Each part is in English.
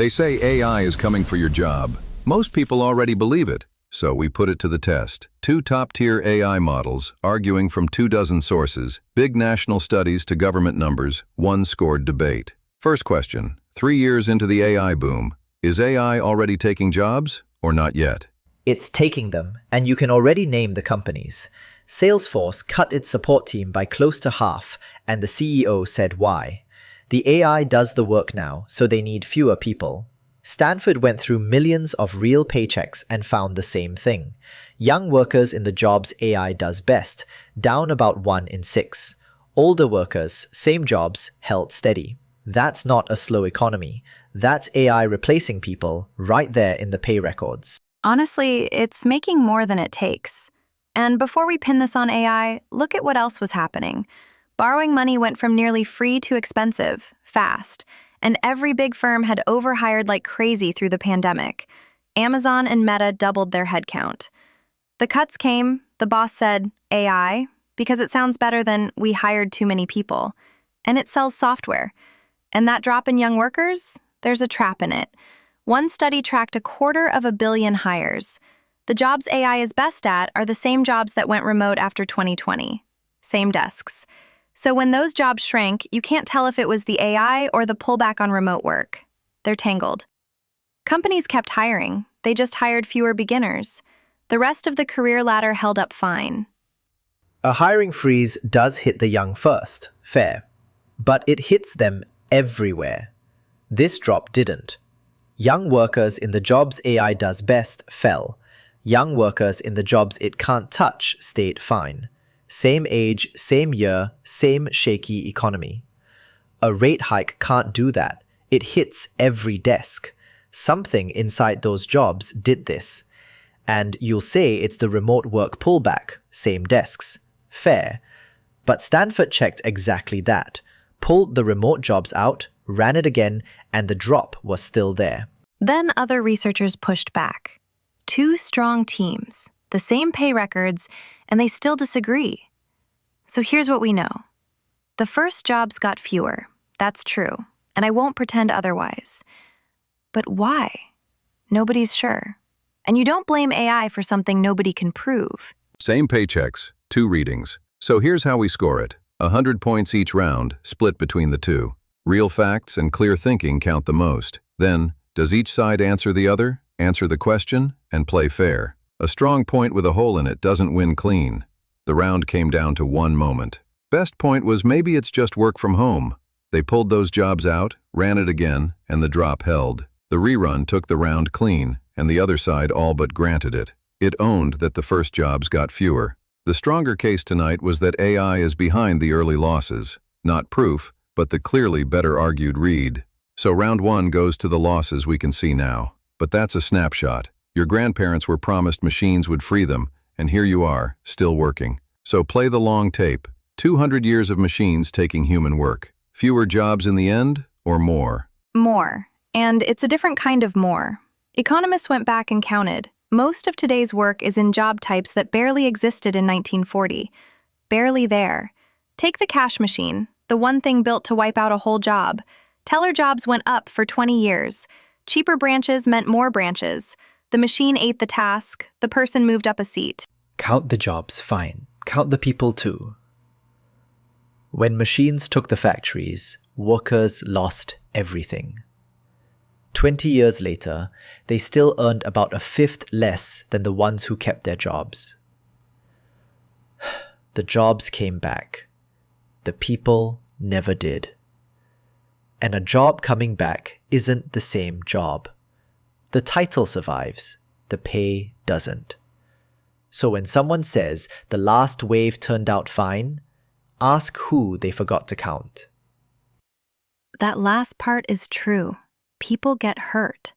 They say AI is coming for your job. Most people already believe it, so we put it to the test. Two top-tier AI models, arguing from 24 sources, big national studies to government numbers, one scored debate. First question, 3 years into the AI boom, is AI already taking jobs or not yet? It's taking them, and you can already name the companies. Salesforce cut its support team by close to half, and the CEO said why. The AI does the work now, so they need fewer people. Stanford went through millions of real paychecks and found the same thing. Young workers in the jobs AI does best, down about 1 in 6. Older workers, same jobs, held steady. That's not a slow economy. That's AI replacing people right there in the pay records. Honestly, it's making more than it takes. And before we pin this on AI, look at what else was happening. Borrowing money went from nearly free to expensive, fast, and every big firm had overhired like crazy through the pandemic. Amazon and Meta doubled their headcount. The cuts came, the boss said, AI, because it sounds better than we hired too many people. And it sells software. And that drop in young workers? There's a trap in it. One study tracked 250 million hires. The jobs AI is best at are the same jobs that went remote after 2020. Same desks. So when those jobs shrank, you can't tell if it was the AI or the pullback on remote work. They're tangled. Companies kept hiring. They just hired fewer beginners. The rest of the career ladder held up fine. A hiring freeze does hit the young first, fair. But it hits them everywhere. This drop didn't. Young workers in the jobs AI does best fell. Young workers in the jobs it can't touch stayed fine. Same age, same year, same shaky economy. A rate hike can't do that. It hits every desk. Something inside those jobs did this. And you'll say it's the remote work pullback, same desks. Fair. But Stanford checked exactly that, pulled the remote jobs out, ran it again, and the drop was still there. Then other researchers pushed back. 2 strong teams, the same pay records, and they still disagree. So here's what we know. The first jobs got fewer. That's true, and I won't pretend otherwise. But why? Nobody's sure. And you don't blame AI for something nobody can prove. Same paychecks, 2 readings. So here's how we score it. 100 points each round, split between the 2. Real facts and clear thinking count the most. Then, does each side answer the other, answer the question, and play fair? A strong point with a hole in it doesn't win clean. The round came down to one moment. Best point was maybe it's just work from home. They pulled those jobs out, ran it again, and the drop held. The rerun took the round clean, and the other side all but granted it. It owned that the first jobs got fewer. The stronger case tonight was that AI is behind the early losses. Not proof, but the clearly better argued read. So round 1 goes to the losses we can see now. But that's a snapshot. Your grandparents were promised machines would free them, and here you are, still working. So play the long tape. 200 years of machines taking human work. Fewer jobs in the end, or more? More. And it's a different kind of more. Economists went back and counted. Most of today's work is in job types that barely existed in 1940. Barely there. Take the cash machine, the one thing built to wipe out a whole job. Teller jobs went up for 20 years. Cheaper branches meant more branches. The machine ate the task. The person moved up a seat. Count the jobs, fine. Count the people too. When machines took the factories, workers lost everything. 20 years later, they still earned about 1/5 less than the ones who kept their jobs. The jobs came back. The people never did. And a job coming back isn't the same job. The title survives, the pay doesn't. So when someone says the last wave turned out fine, ask who they forgot to count. That last part is true. People get hurt.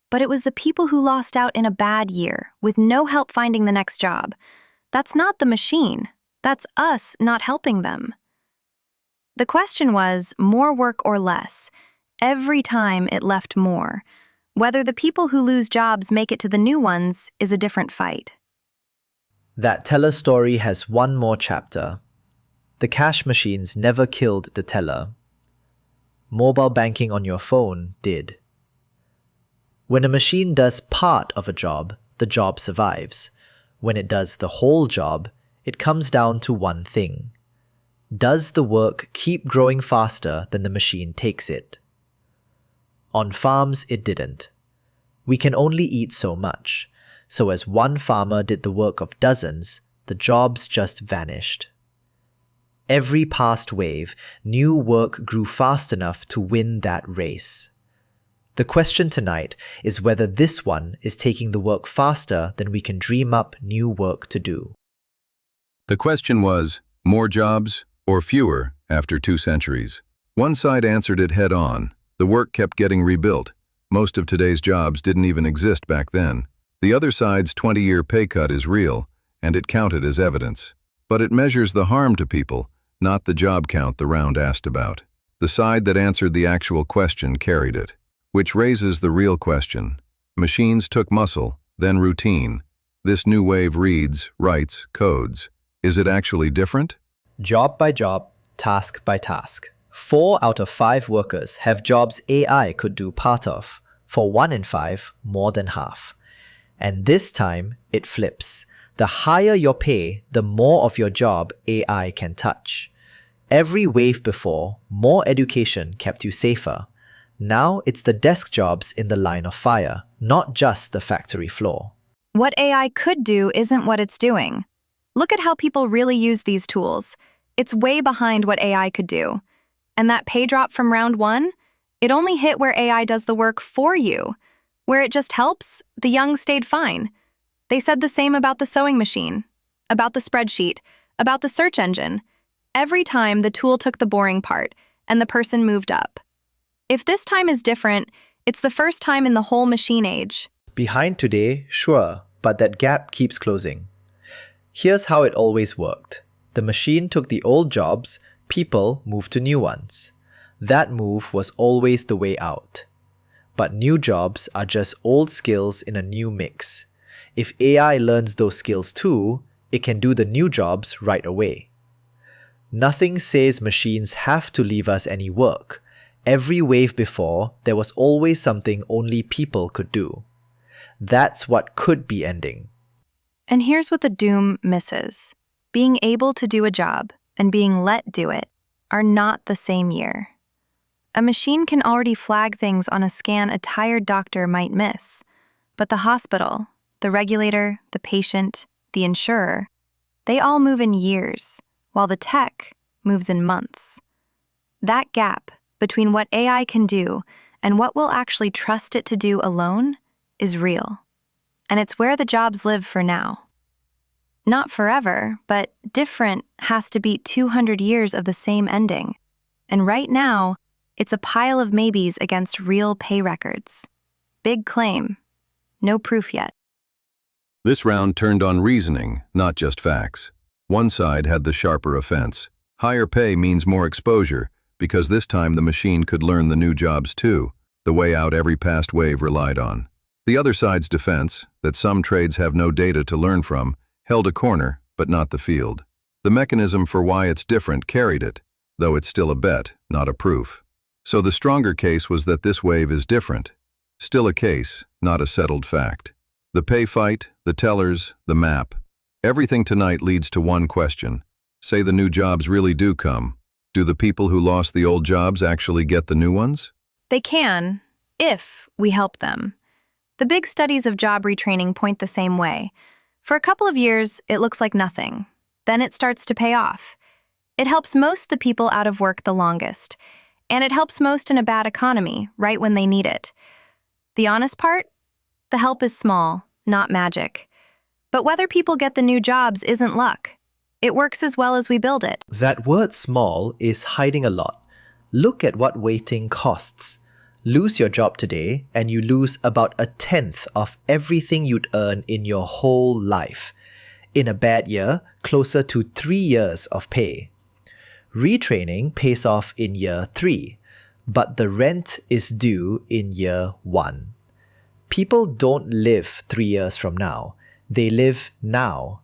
But it was the people who lost out in a bad year, with no help finding the next job. That's not the machine. That's us not helping them. The question was, more work or less? Every time it left more. Whether the people who lose jobs make it to the new ones is a different fight. That teller story has one more chapter. The cash machines never killed the teller. Mobile banking on your phone did. When a machine does part of a job, the job survives. When it does the whole job, it comes down to one thing. Does the work keep growing faster than the machine takes it? On farms, it didn't. We can only eat so much, so as one farmer did the work of dozens, the jobs just vanished. Every past wave, new work grew fast enough to win that race. The question tonight is whether this one is taking the work faster than we can dream up new work to do. The question was, more jobs or fewer after 2 centuries? One side answered it head on. The work kept getting rebuilt. Most of today's jobs didn't even exist back then. The other side's 20-year pay cut is real, and it counted as evidence. But it measures the harm to people, not the job count the round asked about. The side that answered the actual question carried it. Which raises the real question. Machines took muscle, then routine. This new wave reads, writes, codes. Is it actually different? Job by job, task by task. 4 out of 5 workers have jobs AI could do part of. For 1 in 5, more than half. And this time, it flips. The higher your pay, the more of your job AI can touch. Every wave before, more education kept you safer. Now it's the desk jobs in the line of fire, not just the factory floor. What AI could do isn't what it's doing. Look at how people really use these tools. It's way behind what AI could do. And that pay drop from round 1? It only hit where AI does the work for you. Where it just helps, the young stayed fine. They said the same about the sewing machine, about the spreadsheet, about the search engine. Every time the tool took the boring part, and the person moved up. If this time is different, it's the first time in the whole machine age. Behind today, sure, but that gap keeps closing. Here's how it always worked. The machine took the old jobs, people moved to new ones. That move was always the way out. But new jobs are just old skills in a new mix. If AI learns those skills too, it can do the new jobs right away. Nothing says machines have to leave us any work. Every wave before, there was always something only people could do. That's what could be ending. And here's what the doom misses. Being able to do a job and being let do it are not the same year. A machine can already flag things on a scan a tired doctor might miss, but the hospital, the regulator, the patient, the insurer, they all move in years, while the tech moves in months. That gap between what AI can do and what we'll actually trust it to do alone is real. And it's where the jobs live for now. Not forever, but different has to beat 200 years of the same ending. And right now, it's a pile of maybes against real pay records. Big claim. No proof yet. This round turned on reasoning, not just facts. One side had the sharper offense. Higher pay means more exposure, because this time the machine could learn the new jobs too, the way out every past wave relied on. The other side's defense, that some trades have no data to learn from, held a corner, but not the field. The mechanism for why it's different carried it, though it's still a bet, not a proof. So the stronger case was that this wave is different. Still a case, not a settled fact. The pay fight, the tellers, the map. Everything tonight leads to one question. Say the new jobs really do come. Do the people who lost the old jobs actually get the new ones? They can, if we help them. The big studies of job retraining point the same way. For a couple of years, it looks like nothing. Then it starts to pay off. It helps most the people out of work the longest. And it helps most in a bad economy, right when they need it. The honest part? The help is small, not magic. But whether people get the new jobs isn't luck. It works as well as we build it. That word small is hiding a lot. Look at what waiting costs. Lose your job today and you lose about 1/10 of everything you'd earn in your whole life. In a bad year, closer to 3 years of pay. Retraining pays off in year 3, but the rent is due in year 1. People don't live 3 years from now. They live now.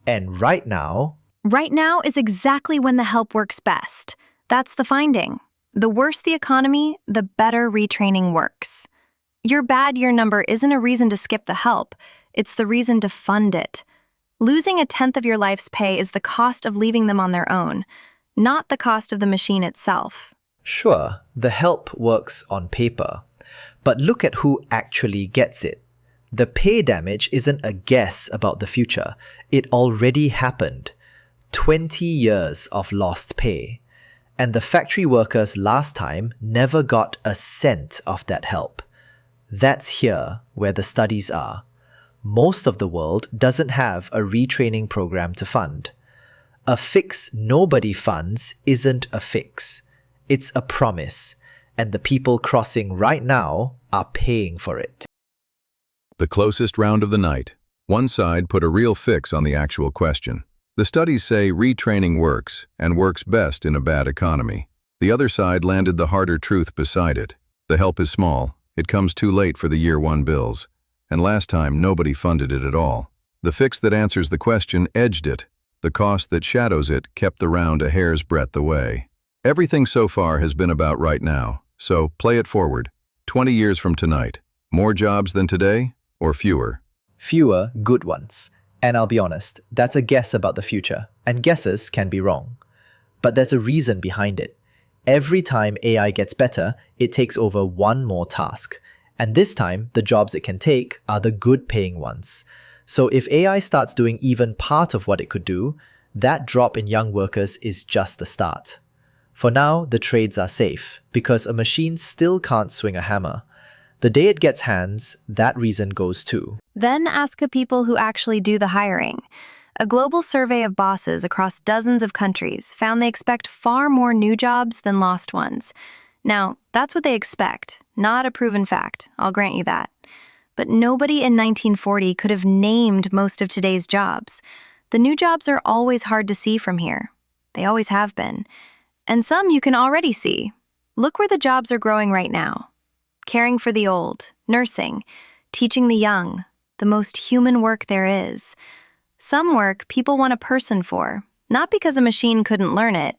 And right now... Right now is exactly when the help works best. That's the finding. The worse the economy, the better retraining works. Your bad year number isn't a reason to skip the help. It's the reason to fund it. Losing a tenth of your life's pay is the cost of leaving them on their own, not the cost of the machine itself. Sure, the help works on paper, but look at who actually gets it. The pay damage isn't a guess about the future. It already happened. 20 years of lost pay. And the factory workers last time never got a cent of that help. That's here where the studies are. Most of the world doesn't have a retraining program to fund. A fix nobody funds isn't a fix. It's a promise, and the people crossing right now are paying for it. The closest round of the night. One side put a real fix on the actual question. The studies say retraining works, and works best in a bad economy. The other side landed the harder truth beside it. The help is small, it comes too late for the year one bills, and last time nobody funded it at all. The fix that answers the question edged it. The cost that shadows it kept the round a hair's breadth away. Everything so far has been about right now, so play it forward. 20 years from tonight. More jobs than today, or fewer? Fewer good ones. And I'll be honest, that's a guess about the future, and guesses can be wrong. But there's a reason behind it. Every time AI gets better, it takes over one more task. And this time, the jobs it can take are the good-paying ones. So if AI starts doing even part of what it could do, that drop in young workers is just the start. For now, the trades are safe, because a machine still can't swing a hammer. The day it gets hands, that reason goes too. Then ask the people who actually do the hiring. A global survey of bosses across dozens of countries found they expect far more new jobs than lost ones. Now, that's what they expect, not a proven fact, I'll grant you that. But nobody in 1940 could have named most of today's jobs. The new jobs are always hard to see from here. They always have been. And some you can already see. Look where the jobs are growing right now. Caring for the old, nursing, teaching the young, the most human work there is. Some work people want a person for, not because a machine couldn't learn it,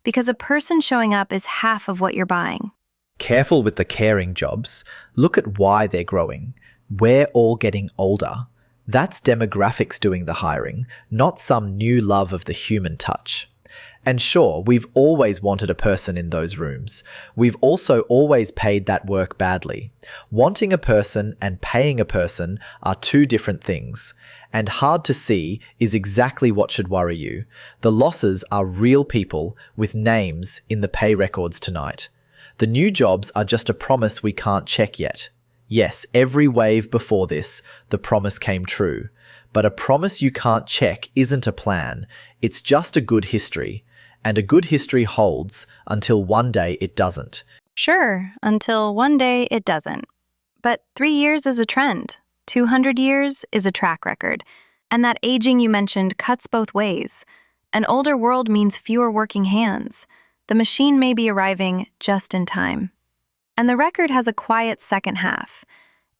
because a person showing up is half of what you're buying. Careful with the caring jobs. Look at why they're growing. We're all getting older. That's demographics doing the hiring, not some new love of the human touch. And sure, we've always wanted a person in those rooms. We've also always paid that work badly. Wanting a person and paying a person are two different things. And hard to see is exactly what should worry you. The losses are real people with names in the pay records tonight. The new jobs are just a promise we can't check yet. Yes, every wave before this, the promise came true. But a promise you can't check isn't a plan. It's just a good history. And a good history holds until one day it doesn't. Sure, until one day it doesn't. But 3 years is a trend. 200 years is a track record. And that aging you mentioned cuts both ways. An older world means fewer working hands. The machine may be arriving just in time. And the record has a quiet second half.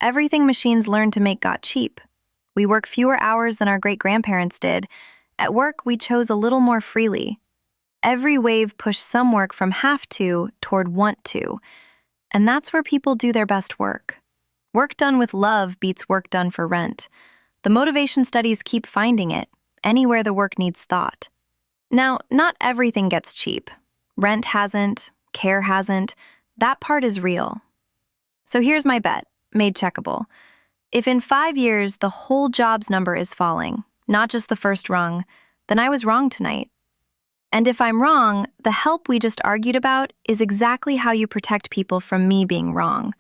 Everything machines learned to make got cheap. We work fewer hours than our great-grandparents did. At work, we chose a little more freely. Every wave pushed some work from have to toward want to. And that's where people do their best work. Work done with love beats work done for rent. The motivation studies keep finding it, anywhere the work needs thought. Now, not everything gets cheap. Rent hasn't, care hasn't. That part is real. So here's my bet, made checkable. If in 5 years the whole jobs number is falling, not just the first rung, then I was wrong tonight. And if I'm wrong, the help we just argued about is exactly how you protect people from me being wrong.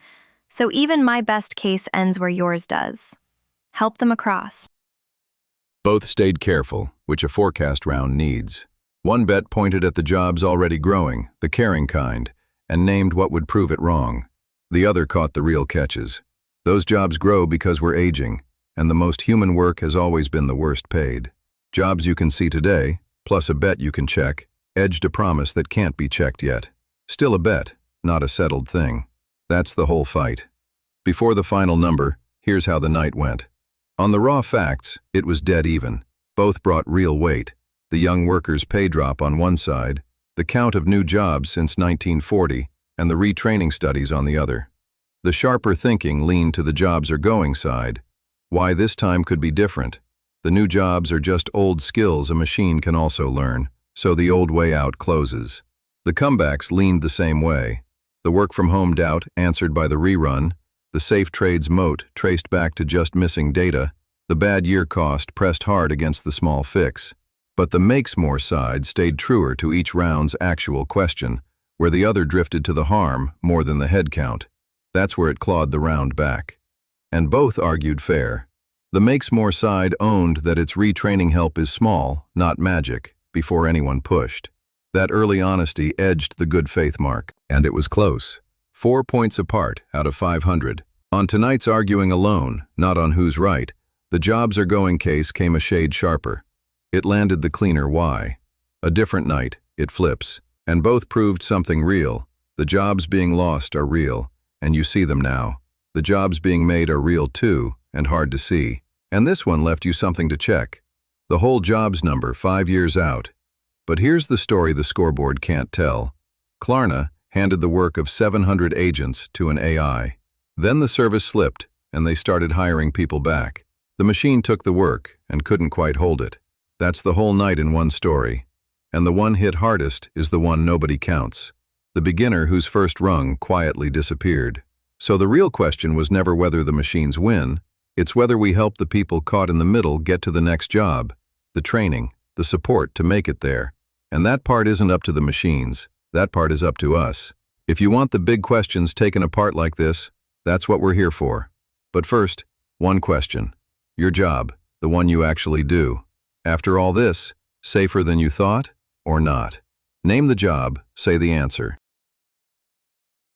So even my best case ends where yours does. Help them across. Both stayed careful, which a forecast round needs. One bet pointed at the jobs already growing, the caring kind, and named what would prove it wrong. The other caught the real catches. Those jobs grow because we're aging, and the most human work has always been the worst paid. Jobs you can see today, plus a bet you can check, edged a promise that can't be checked yet. Still a bet, not a settled thing. That's the whole fight. Before the final number, here's how the night went. On the raw facts, it was dead even. Both brought real weight. The young workers' pay drop on one side, the count of new jobs since 1940, and the retraining studies on the other. The sharper thinking leaned to the jobs are going side. Why this time could be different. The new jobs are just old skills a machine can also learn, so the old way out closes. The comebacks leaned the same way. The work-from-home doubt answered by the rerun, the safe trades moat traced back to just missing data, the bad year cost pressed hard against the small fix. But the makes more side stayed truer to each round's actual question, where the other drifted to the harm more than the head count. That's where it clawed the round back. And both argued fair. The makes more side owned that its retraining help is small, not magic, before anyone pushed. That early honesty edged the good faith mark. And it was close. 4 points apart out of 500. On tonight's arguing alone, not on who's right, the jobs are going case came a shade sharper. It landed the cleaner why. A different night, it flips. And both proved something real. The jobs being lost are real, and you see them now. The jobs being made are real too, and hard to see. And this one left you something to check. The whole jobs number 5 years out. But here's the story the scoreboard can't tell. Klarna handed the work of 700 agents to an AI. Then the service slipped, and they started hiring people back. The machine took the work and couldn't quite hold it. That's the whole night in one story. And the one hit hardest is the one nobody counts. The beginner whose first rung quietly disappeared. So the real question was never whether the machines win, it's whether we help the people caught in the middle get to the next job, the training, the support to make it there. And that part isn't up to the machines, that part is up to us. If you want the big questions taken apart like this, that's what we're here for. But first, one question. Your job, the one you actually do. After all this, safer than you thought or not? Name the job, say the answer.